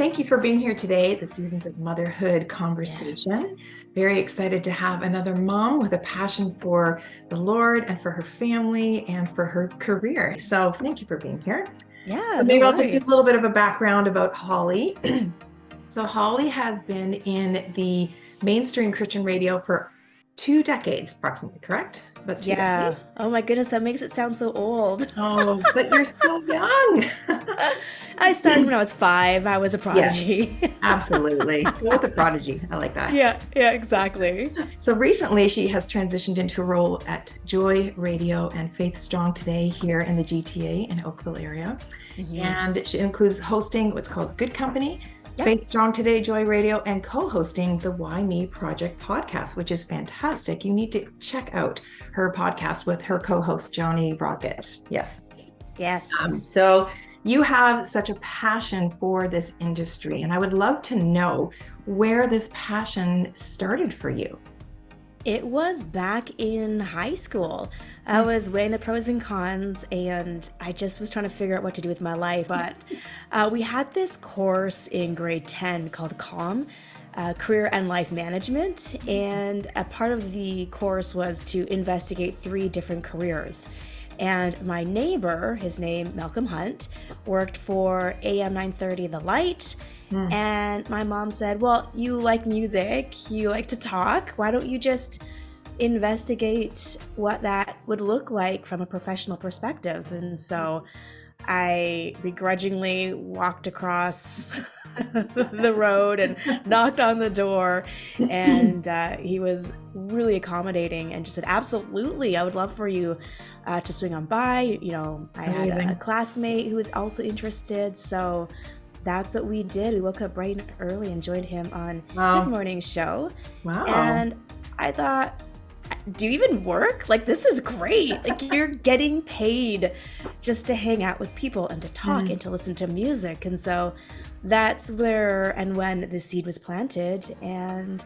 Thank you for being here today at the Seasons of Motherhood Yes. conversation. Very excited to have another mom with a passion for the Lord and for her family and for her career. So thank you for being here. Yeah, So no maybe I'll just do a worries. little bit of a background about Hollie. So Hollie has been in the mainstream Christian radio for 2 decades, approximately, correct? About 2 decades. Yeah. Oh my goodness, that makes it sound so old. Oh, but you're still young. I started when I was 5. I was a Yes, prodigy. absolutely. Go with the prodigy. I like that. Yeah, exactly. So recently, she has transitioned into a role at Joy Radio and Faith Strong Today here in the GTA in Oakville area. Hmm. And she includes hosting what's called Good Company, Yep. Faith Strong Today, Joy Radio, and co hosting the Why Me Project podcast, which is fantastic. You need to check out her podcast with her co host, Johnny Brockett. Yes. Yes. So you have such a passion for this industry, and I would love to know where this passion started for you. It was back in high school. I was weighing the pros and cons, and I just was trying to figure out what to do with my life. But we had this course in grade 10 called COM, Career and Life Management. And a part of the course was to investigate 3 different careers. And my neighbor, his name Malcolm Hunt, worked for AM 930 The Light. Mm. And my mom said, well, you like music, you like to talk. Why don't you just investigate what that would look like from a professional perspective? And so I begrudgingly walked across the road and knocked on the door. And he was really accommodating and just said, absolutely, I would love for you to swing on by. I had a Amazing. classmate who was also interested. So that's what we did. We woke up bright and early and joined him on his Wow. morning show. Wow. And I thought, do you even work? Like, this is great. Like, you're getting paid just to hang out with people and to talk Mm. and to listen to music. And so that's where and when the seed was planted. And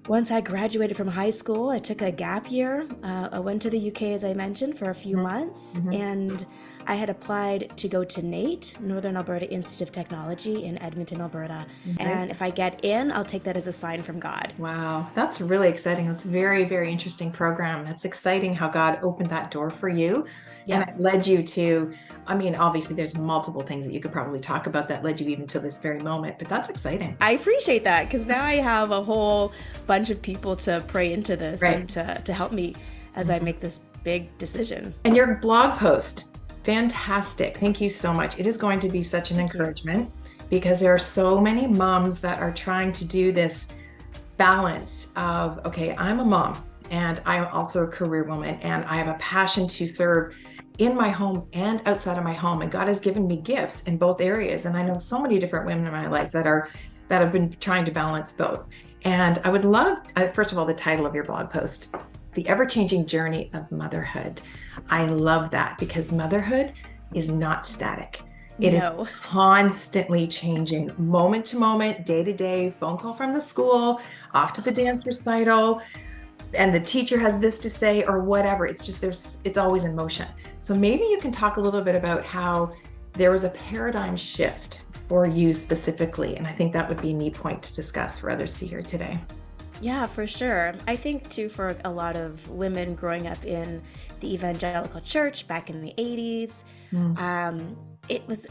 once I graduated from high school, I took a gap year. I went to the UK, as I mentioned, for a few months, Mhm. and I had applied to go to NAIT, Northern Alberta Institute of Technology in Edmonton, Alberta. Okay. And if I get in, I'll take that as a sign from God. Wow, that's really exciting. That's a very, very interesting program. That's exciting how God opened that door for you and Yeah. it led you to, I mean, obviously there's multiple things that you could probably talk about that led you even to this very moment, but that's exciting. I appreciate that because now I have a whole bunch of people to pray into this Right. and to help me as I make this big decision. And your blog post, fantastic. Thank you so much. It is going to be such an Thank you. encouragement because there are so many moms that are trying to do this balance of, okay, I'm a mom and I'm also a career woman and I have a passion to serve in my home and outside of my home. And God has given me gifts in both areas. And I know so many different women in my life that have been trying to balance both. And I would love, first of all, the title of your blog post, The Ever-Changing Journey of Motherhood. I love that because motherhood is not static. It is No. constantly changing, moment to moment, day to day, phone call from the school, off to the dance recital, and the teacher has this to say or whatever. It's just it's always in motion. So maybe you can talk a little bit about how there was a paradigm shift for you specifically. And I think that would be a neat point to discuss for others to hear today. Yeah, for sure. I think too for a lot of women growing up in the evangelical church back in the 80s, Mm. it was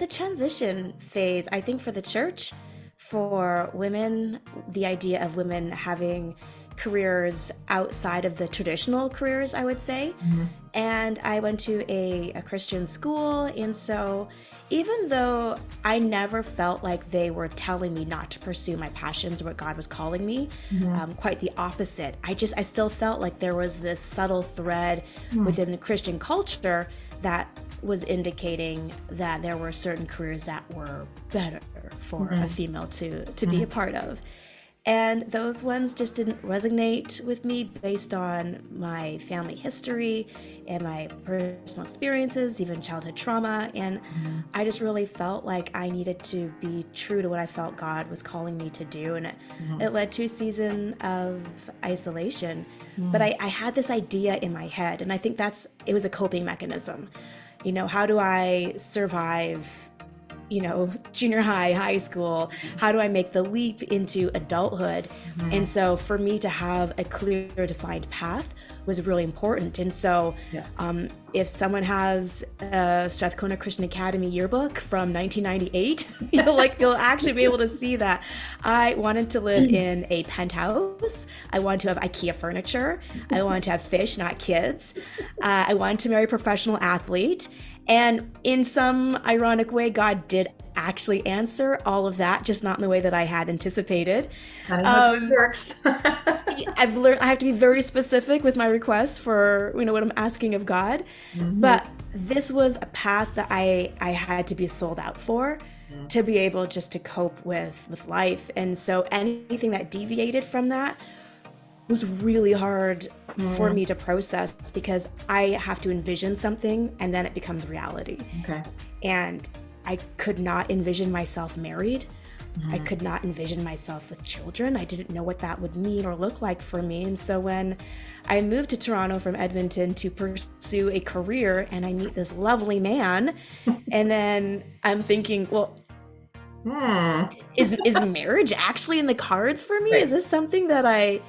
a transition phase. I think for the church, for women, the idea of women having careers outside of the traditional careers, I would say. Mhm. And I went to a Christian school, and so even though I never felt like they were telling me not to pursue my passions or what God was calling me, Mhm. quite the opposite. I still felt like there was this subtle thread Mm. within the Christian culture that was indicating that there were certain careers that were better for a female to be a part of. And those ones just didn't resonate with me based on my family history and my personal experiences, even childhood trauma. And I just really felt like I needed to be true to what I felt God was calling me to do. And it led to a season of isolation. But I had this idea in my head, and I think it was a coping mechanism. How do I survive junior high, high school? How do I make the leap into adulthood? And so for me to have a clear defined path was really important. And so if someone has a Strathcona Christian Academy yearbook from 1998, you'll actually be able to see that I wanted to live in a penthouse. I wanted to have IKEA furniture. I wanted to have fish, not kids. I wanted to marry a professional athlete. And in some ironic way, God did actually answer all of that, just not in the way that I had anticipated. That is how it works. I've learned I have to be very specific with my requests for what I'm asking of God. But this was a path that I had to be sold out for to be able just to cope with life. And so anything that deviated from that was really hard for me to process, because I have to envision something and then it becomes reality. Okay. And I could not envision myself married. I could not envision myself with children. I didn't know what that would mean or look like for me. And so when I moved to Toronto from Edmonton to pursue a career, and I meet this lovely man, and then I'm thinking, well, is marriage actually in the cards for me? Right. Is this something that I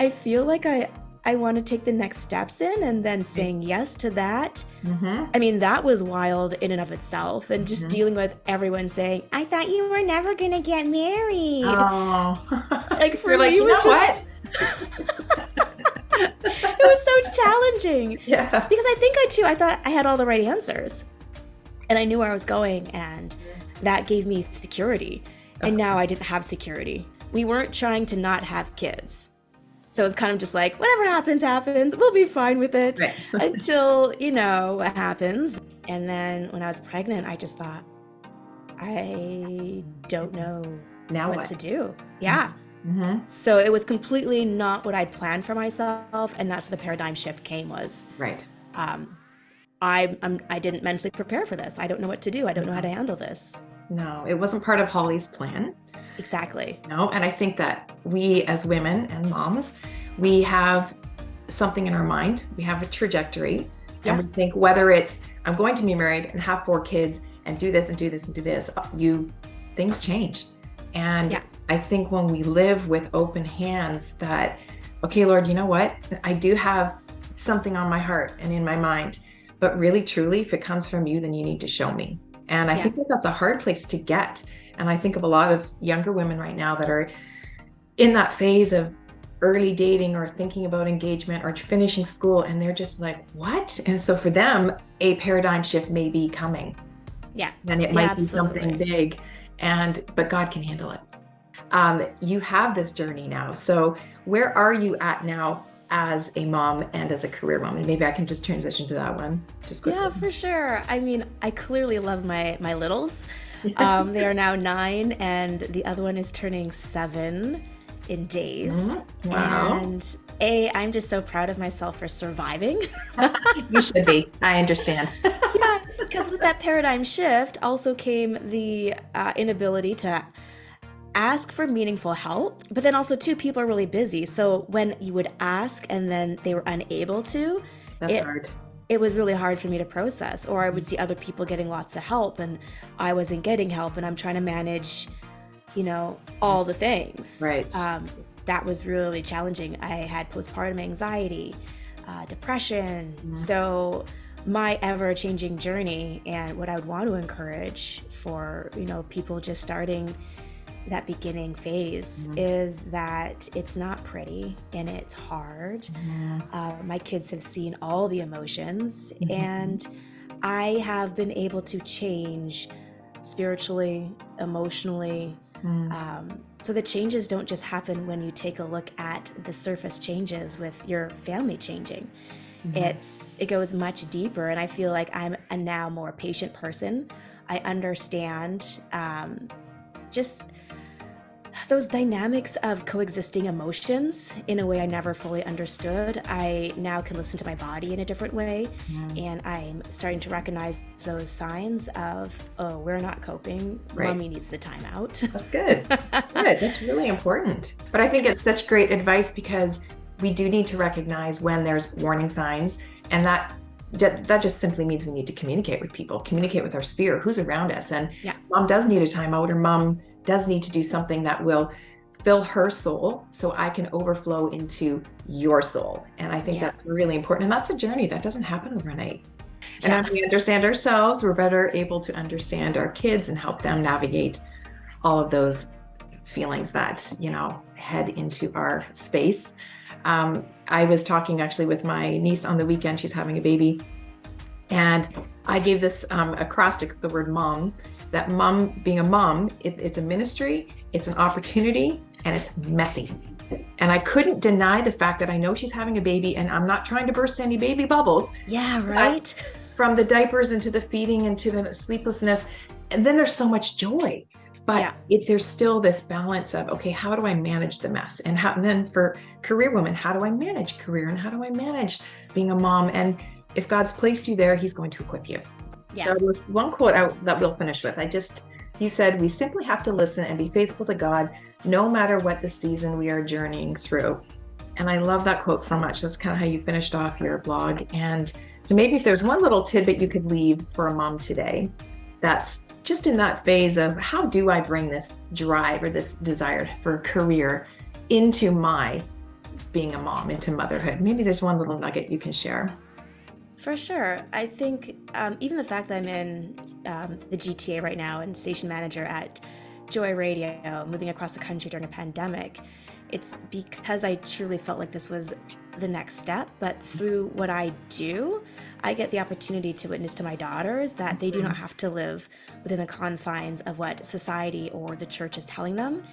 feel like I want to take the next steps in? And then saying yes to that. I mean, that was wild in and of itself. And just dealing with everyone saying, I thought you were never going to get married. Oh. Like for me, it was just... It was so challenging. Yeah. Because I thought I had all the right answers. And I knew where I was going. And that gave me security. And now I didn't have security. We weren't trying to not have kids. So it's kind of just like, whatever happens, happens. We'll be fine with it until, what happens. And then when I was pregnant, I just thought, I don't know what to do. Yeah. So it was completely not what I'd planned for myself. And that's where the paradigm shift came was. Right. I didn't mentally prepare for this. I don't know what to do. I don't know how to handle this. No, it wasn't part of Hollie's plan. Exactly. No, and I think that we as women and moms, we have something in our mind. We have a trajectory. And we think whether it's, I'm going to be married and have 4 kids and do this and do this and do this, things change. And I think when we live with open hands that, okay, Lord, you know what? I do have something on my heart and in my mind, but really, truly, if it comes from you, then you need to show me. And I think that that's a hard place to get. And I think of a lot of younger women right now that are in that phase of early dating or thinking about engagement or finishing school, and they're just like, what? And so for them, a paradigm shift may be coming. Yeah. And it might be something big, but God can handle it. You have this journey now. So where are you at now as a mom and as a career woman? Maybe I can just transition to that one just quickly. Yeah, for sure. I mean, I clearly love my littles. They are now 9 and the other one is turning 7 in days. Wow. And I'm just so proud of myself for surviving. You should be. I understand. Yeah, because with that paradigm shift also came the inability to ask for meaningful help, but then also too, people are really busy. So when you would ask and then they were unable to, that's hard. It was really hard for me to process. Or I would see other people getting lots of help and I wasn't getting help, and I'm trying to manage, all the things. Right. That was really challenging. I had postpartum anxiety, depression. So my ever-changing journey, and what I would want to encourage for, people just starting that beginning phase is that it's not pretty and it's hard. My kids have seen all the emotions, and I have been able to change spiritually, emotionally. So the changes don't just happen when you take a look at the surface changes with your family changing. It goes much deeper, and I feel like I'm a now more patient person. I understand just those dynamics of coexisting emotions in a way I never fully understood. I now can listen to my body in a different way, and I'm starting to recognize those signs of, oh, we're not coping. Right. Mommy needs the time out. That's good. Good. That's really important. But I think it's such great advice, because we do need to recognize when there's warning signs, and that that just simply means we need to communicate with people, communicate with our sphere, who's around us. And Yeah. mom does need a timeout, or mom does need to do something that will fill her soul so I can overflow into your soul. And I think that's really important. And that's a journey that doesn't happen overnight. And as we understand ourselves, we're better able to understand our kids and help them navigate all of those feelings that, head into our space. I was talking actually with my niece on the weekend. She's having a baby. And I gave this acrostic, the word mom, that mom, being a mom, it's a ministry, it's an opportunity, and it's messy. And I couldn't deny the fact that I know she's having a baby, and I'm not trying to burst any baby bubbles. Yeah, right. From the diapers into the feeding into the sleeplessness. And then there's so much joy. But there's still this balance of, okay, how do I manage the mess? And then for career women, how do I manage career? And how do I manage being a mom? And if God's placed you there, he's going to equip you. Yeah. So this one quote that we'll finish with. You said, we simply have to listen and be faithful to God, no matter what the season we are journeying through. And I love that quote so much. That's kind of how you finished off your blog. And so maybe if there's one little tidbit you could leave for a mom today, that's just in that phase of, how do I bring this drive or this desire for a career into my being a mom, into motherhood? Maybe there's one little nugget you can share. For sure. I think even the fact that I'm in the GTA right now and station manager at Joy Radio, moving across the country during a pandemic, it's because I truly felt like this was the next step. But through what I do, I get the opportunity to witness to my daughters that they do not have to live within the confines of what society or the church is telling them.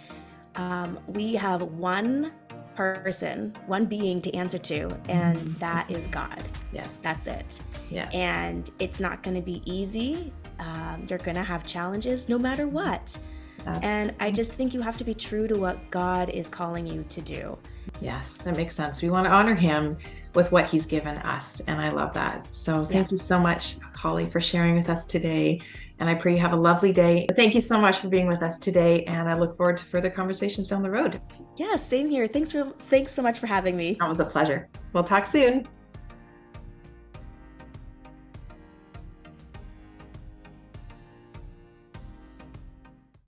We have one person, one being to answer to, and that is God. Yes. That's it. Yes. And it's not going to be easy. You're going to have challenges no matter what. Absolutely. And I just think you have to be true to what God is calling you to do. Yes, that makes sense. We want to honor him with what he's given us. And I love that. So thank you so much, Hollie, for sharing with us today. And I pray you have a lovely day. Thank you so much for being with us today. And I look forward to further conversations down the road. Yeah, same here. Thanks so much for having me. That was a pleasure. We'll talk soon.